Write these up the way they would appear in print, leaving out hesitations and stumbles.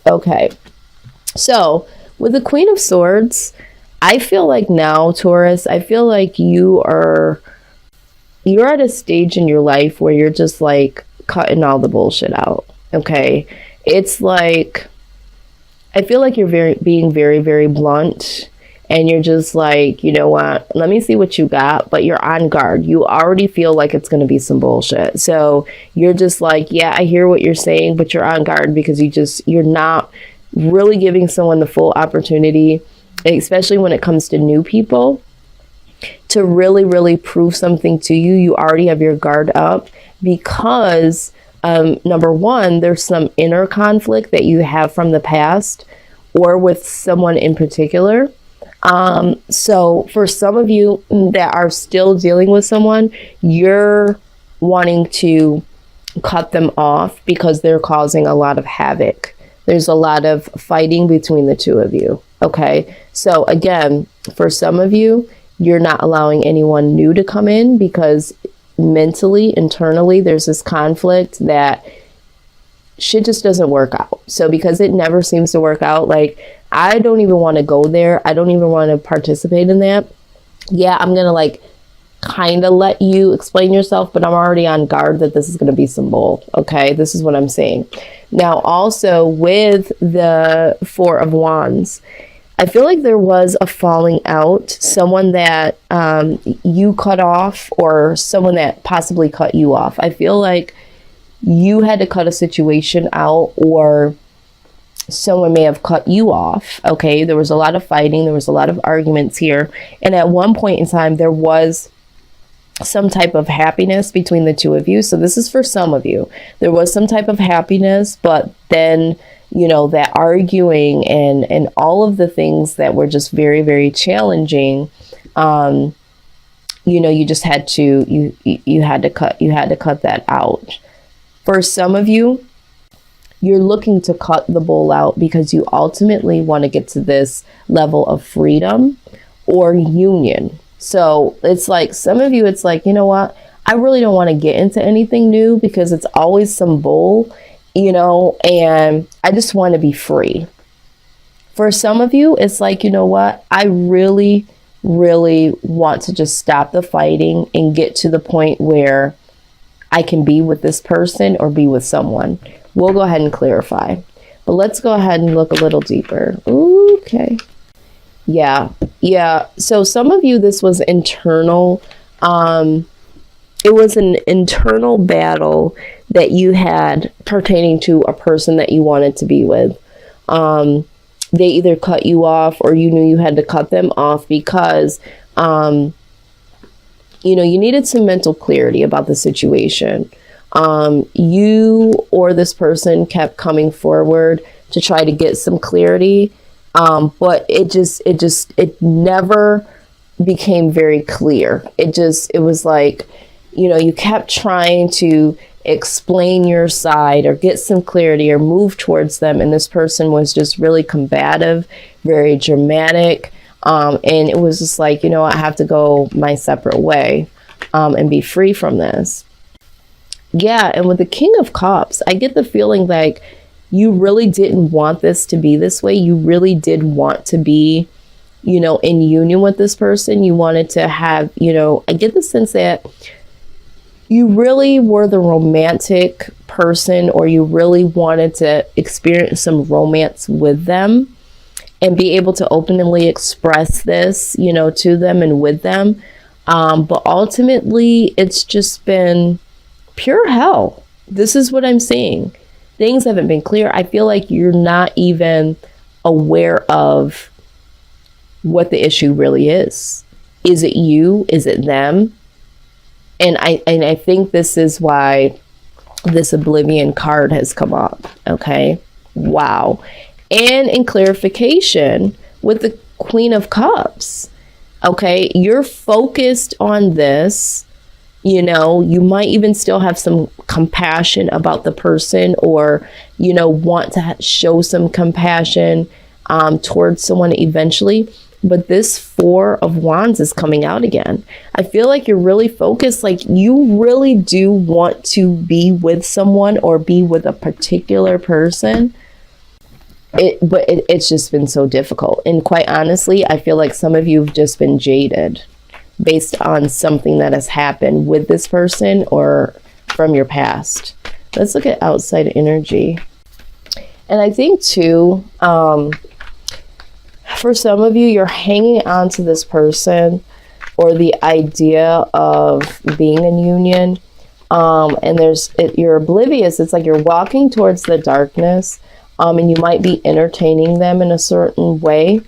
Okay. So with the Queen of Swords, I feel like now, Taurus, I feel like you're at a stage in your life where you're just like cutting all the bullshit out. Okay. It's like, I feel like you're being very, very blunt, and you're just like, you know what, let me see what you got, but you're on guard. You already feel like it's going to be some bullshit. So you're just like, yeah, I hear what you're saying, but you're on guard because you're not really giving someone the full opportunity, especially when it comes to new people, to really, really prove something to you. You already have your guard up because number one, there's some inner conflict that you have from the past or with someone in particular. So for some of you that are still dealing with someone, you're wanting to cut them off because they're causing a lot of havoc. There's a lot of fighting between the two of you. Okay. So again, for some of you, you're not allowing anyone new to come in because mentally, internally, there's this conflict that shit just doesn't work out. So because it never seems to work out, like, I don't even want to go there. I don't even want to participate in that. Yeah, I'm going to like kind of let you explain yourself, but I'm already on guard that this is going to be some bull. Okay, this is what I'm saying. Now, also with the Four of Wands, I feel like there was a falling out, someone that you cut off or someone that possibly cut you off. I feel like you had to cut a situation out or someone may have cut you off. Okay, there was a lot of fighting. There was a lot of arguments here. And at one point in time, there was some type of happiness between the two of you. So this is for some of you. There was some type of happiness, but then, you know, that arguing and all of the things that were just very, very challenging, you know, you just had to, you had to cut that out. For some of you, you're looking to cut the bull out because you ultimately want to get to this level of freedom or union. So it's like, some of you, it's like, you know what, I really don't want to get into anything new because it's always some bull, you know, and I just want to be free. For some of you, it's like, you know what, I really, really want to just stop the fighting and get to the point where I can be with this person or be with someone. We'll go ahead and clarify, but let's go ahead and look a little deeper. Okay. Yeah. So some of you, this was internal. It was an internal battle that you had pertaining to a person that you wanted to be with. They either cut you off or you knew you had to cut them off because, you know, you needed some mental clarity about the situation. You or this person kept coming forward to try to get some clarity. But it never became very clear. It was like, you know, you kept trying to explain your side or get some clarity or move towards them. And this person was just really combative, very dramatic. And it was just like, you know, I have to go my separate way, and be free from this. Yeah. And with the King of Cups, I get the feeling like you really didn't want this to be this way. You really did want to be, you know, in union with this person. You wanted to have, you know, I get the sense that you really were the romantic person, or you really wanted to experience some romance with them and be able to openly express this, you know, to them and with them. But ultimately, it's just been pure hell. This is what I'm seeing. Things haven't been clear. I feel like you're not even aware of what the issue really is. Is it you? Is it them? And I think this is why this Oblivion card has come up. Okay. Wow. And in clarification with the Queen of Cups. Okay. You're focused on this. You know, you might even still have some compassion about the person, or, you know, want to show some compassion towards someone eventually. But this Four of Wands is coming out again. I feel like you're really focused, like you really do want to be with someone or be with a particular person. It's just been so difficult. And quite honestly, I feel like some of you have just been jaded based on something that has happened with this person or from your past. Let's look at outside energy. And I think too, for some of you, you're hanging on to this person or the idea of being in union. And you're oblivious. It's like you're walking towards the darkness, and you might be entertaining them in a certain way.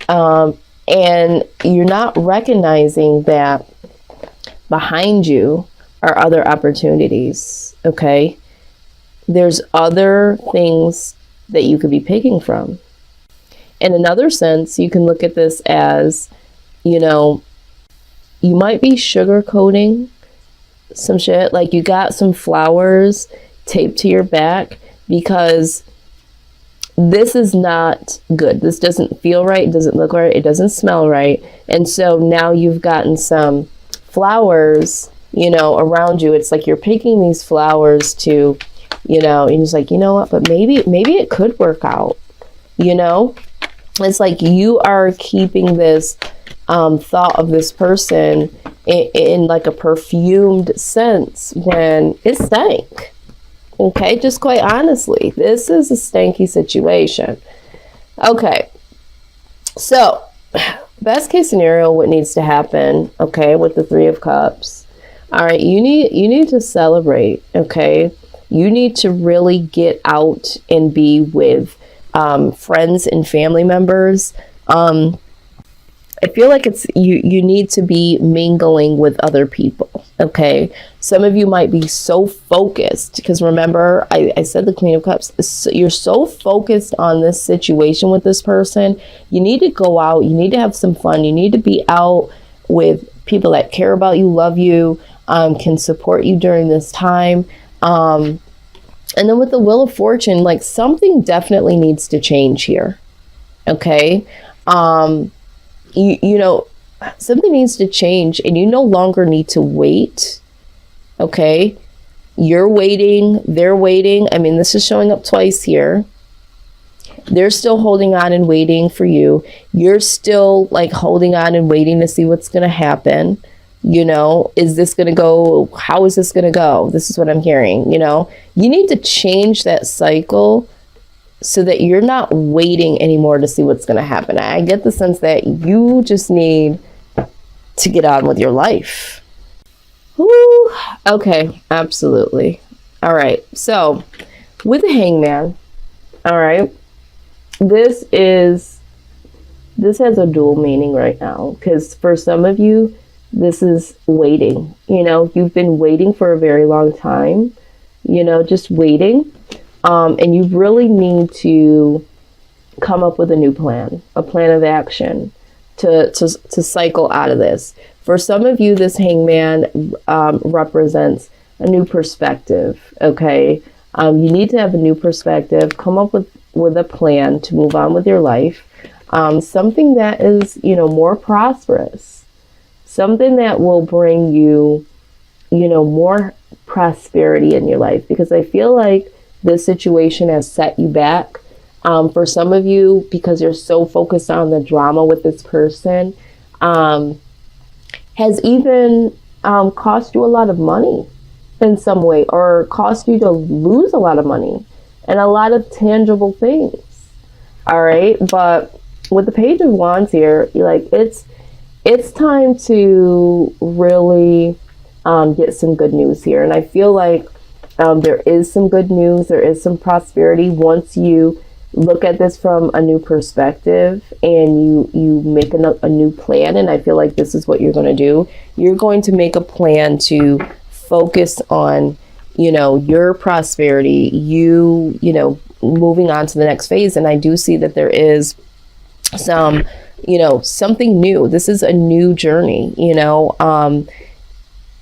And you're not recognizing that behind you are other opportunities. Okay. There's other things that you could be picking from. In another sense, you can look at this as, you might be sugarcoating some shit. Like you got some flowers taped to your back because this is not good. This doesn't feel right. It doesn't look right. It doesn't smell right. And so now you've gotten some flowers, around you. It's like you're picking these flowers to, and it's like, you know what, but maybe it could work out, It's like you are keeping this thought of this person in like a perfumed sense when it stank. Okay, just quite honestly, this is a stanky situation. Okay, so best case scenario, what needs to happen, okay, with the Three of Cups. All right, you need to celebrate, okay? You need to really get out and be with friends and family members. I feel like it's you need to be mingling with other people, okay? Some of you might be so focused, because remember, I said the Queen of Cups, so you're so focused on this situation with this person. You need to go out, you need to have some fun, you need to be out with people that care about you, love you, can support you during this time. And then with the Wheel of Fortune, like something definitely needs to change here, okay? Something needs to change, and you no longer need to wait. Okay. You're waiting. They're waiting. I mean, this is showing up twice here. They're still holding on and waiting for you. You're still like holding on and waiting to see what's going to happen. Is this going to go? How is this going to go? This is what I'm hearing. You need to change that cycle so that you're not waiting anymore to see what's going to happen. I get the sense that you just need to get on with your life. Woo. Okay, absolutely. All right, so with the Hangman, all right, this has a dual meaning right now, because for some of you, this is waiting. You've been waiting for a very long time, just waiting. And you really need to come up with a new plan, a plan of action to cycle out of this. For some of you, this Hangman represents a new perspective, okay? You need to have a new perspective, come up with a plan to move on with your life, something that is, more prosperous, something that will bring you, more prosperity in your life, because I feel like this situation has set you back. For some of you, because you're so focused on the drama with this person, has even cost you a lot of money in some way, or cost you to lose a lot of money and a lot of tangible things. All right. But with the Page of Wands here, it's time to really get some good news here. And I feel like there is some good news. There is some prosperity once you look at this from a new perspective and you make a new plan. And I feel like this is what you're going to do. You're going to make a plan to focus on, your prosperity, moving on to the next phase. And I do see that there is some, something new. This is a new journey,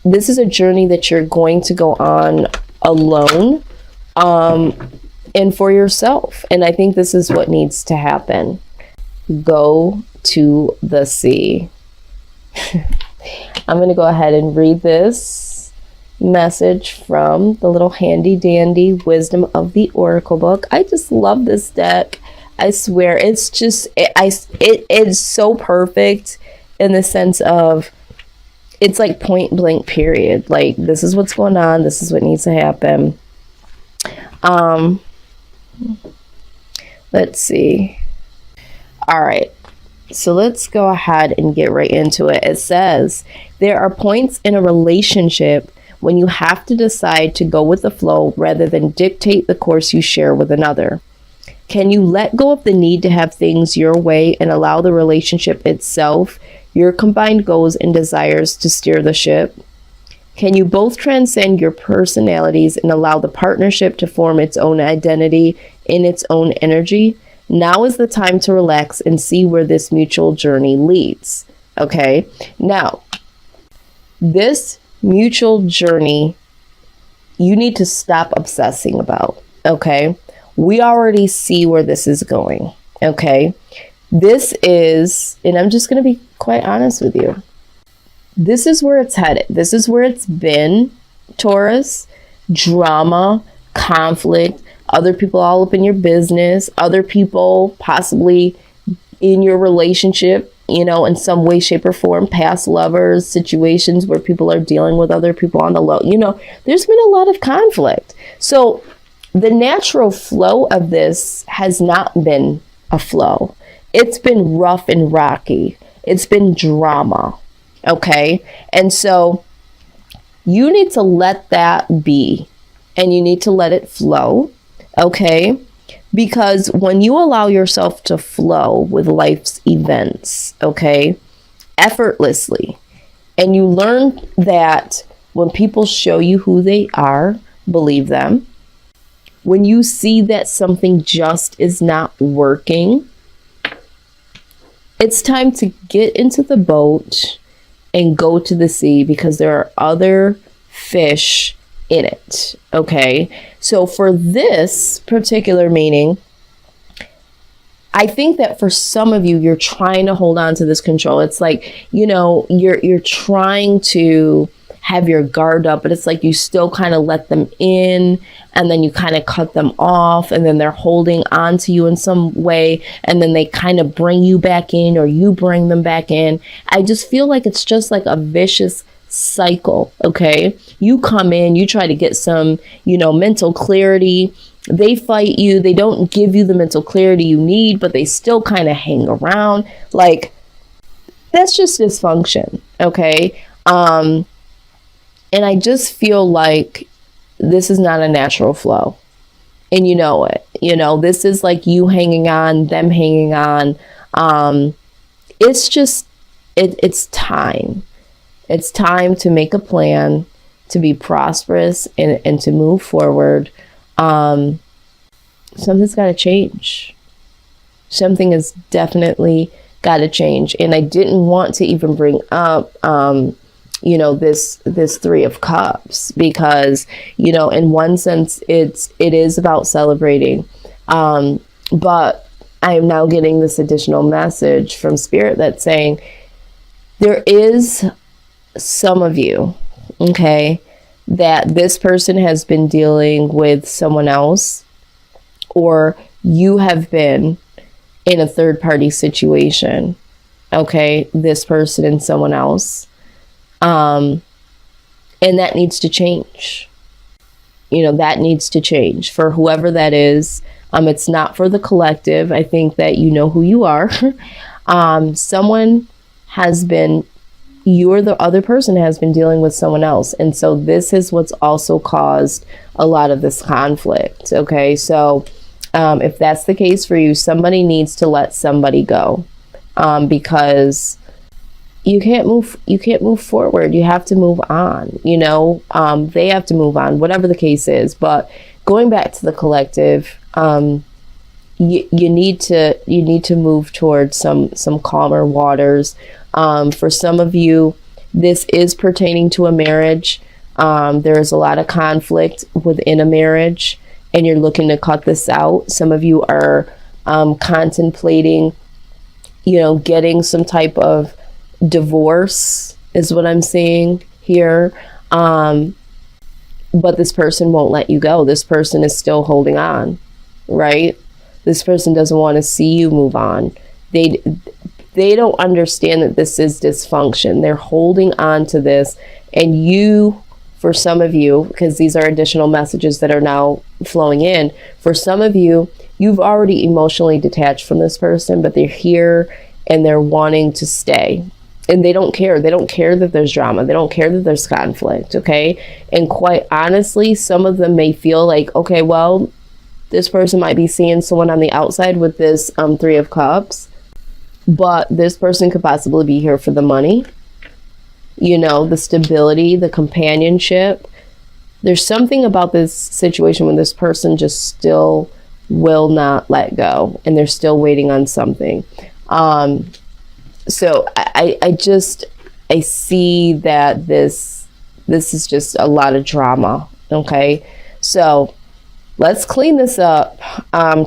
this is a journey that you're going to go on alone, and for yourself. And I think this is what needs to happen. Go to the sea. I'm going to go ahead and read this message from the little handy dandy Wisdom of the Oracle book. I just love this deck. I swear, it's just, it's so perfect in the sense of, it's like point blank period. Like, this is what's going on. This is what needs to happen. Let's see. All right. So let's go ahead and get right into it. It says, there are points in a relationship when you have to decide to go with the flow rather than dictate the course you share with another. Can you let go of the need to have things your way and allow the relationship itself, your combined goals and desires, to steer the ship? Can you both transcend your personalities and allow the partnership to form its own identity in its own energy? Now is the time to relax and see where this mutual journey leads. Okay, now, this mutual journey, you need to stop obsessing about. Okay, we already see where this is going. Okay, this is, and I'm just going to be quite honest with you, this is where it's headed. This is where it's been, Taurus. Drama, conflict, other people all up in your business, other people possibly in your relationship, you know, in some way, shape, or form, past lovers, situations where people are dealing with other people on the low. You know, there's been a lot of conflict. So the natural flow of this has not been a flow. It's been rough and rocky. It's been drama. Okay. And so you need to let that be, and you need to let it flow. Okay. Because when you allow yourself to flow with life's events, okay, effortlessly, and you learn that when people show you who they are, believe them. When you see that something just is not working, it's time to get into the boat and go to the sea, because there are other fish in it. Okay. So for this particular meaning, I think that for some of you, you're trying to hold on to this control. It's like, you know, you're trying to have your guard up, but it's like you still kind of let them in, and then you kind of cut them off, and then they're holding on to you in some way, and then they kind of bring you back in, or you bring them back in. I just feel like it's just like a vicious cycle. Okay, you come in, you try to get some, you know, mental clarity. They fight you. They don't give you the mental clarity you need, but they still kind of hang around. Like, that's just dysfunction. Okay. And I just feel like this is not a natural flow, and you know it. You know, this is like you hanging on, them hanging on. It's just, it's time. It's time to make a plan, to be prosperous, and to move forward. Something's got to change. Something has definitely got to change. And I didn't want to even bring up, you know, this Three of Cups, because, you know, in one sense, it is about celebrating. But I am now getting this additional message from Spirit that's saying there is some of you, okay, that this person has been dealing with someone else, or you have been in a third party situation. Okay, this person and someone else. And that needs to change. You know, that needs to change for whoever that is. It's not for the collective. I think that you know who you are. Someone has been, you or the other person has been dealing with someone else. And so this is what's also caused a lot of this conflict. Okay, so if that's the case for you, somebody needs to let somebody go, because you can't move forward. You have to move on. You know, they have to move on, whatever the case is. But going back to the collective, you need to move towards some calmer waters. For some of you, this is pertaining to a marriage. There is a lot of conflict within a marriage, and you're looking to cut this out. Some of you are contemplating, you know, getting some type of divorce is what I'm seeing here. But this person won't let you go. This person is still holding on, right? This person doesn't want to see you move on. They don't understand that this is dysfunction. They're holding on to this. And you, for some of you, because these are additional messages that are now flowing in, for some of you, you've already emotionally detached from this person, but they're here and they're wanting to stay. And they don't care. They don't care that there's drama. They don't care that there's conflict, okay? And quite honestly, some of them may feel like, okay, well, this person might be seeing someone on the outside with this Three of Cups, but this person could possibly be here for the money, you know, the stability, the companionship. There's something about this situation when this person just still will not let go and they're still waiting on something. So I see that this is just a lot of drama. Okay. So let's clean this up,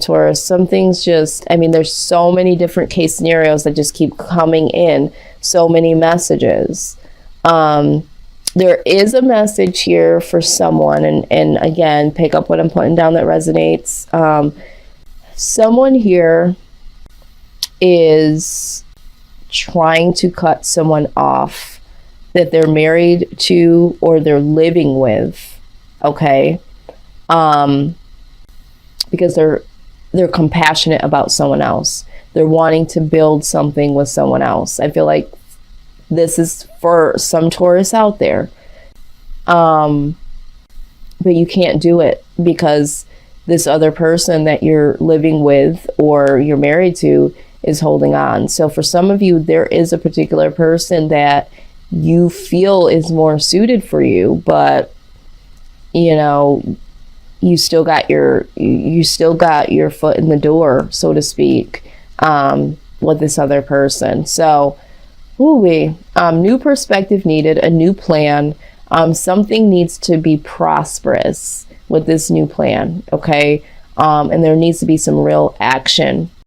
Taurus. Some things just, I mean, there's so many different case scenarios that just keep coming in, so many messages. There is a message here for someone, and again, pick up what I'm putting down that resonates. Someone here is trying to cut someone off that they're married to or they're living with, okay? Because they're compassionate about someone else. They're wanting to build something with someone else. I feel like this is for some Taurus out there. But you can't do it because this other person that you're living with or you're married to is holding on. So for some of you, there is a particular person that you feel is more suited for you, but you know, you still got your foot in the door, so to speak, with this other person. So new perspective needed, a new plan. Something needs to be prosperous with this new plan, okay? And there needs to be some real action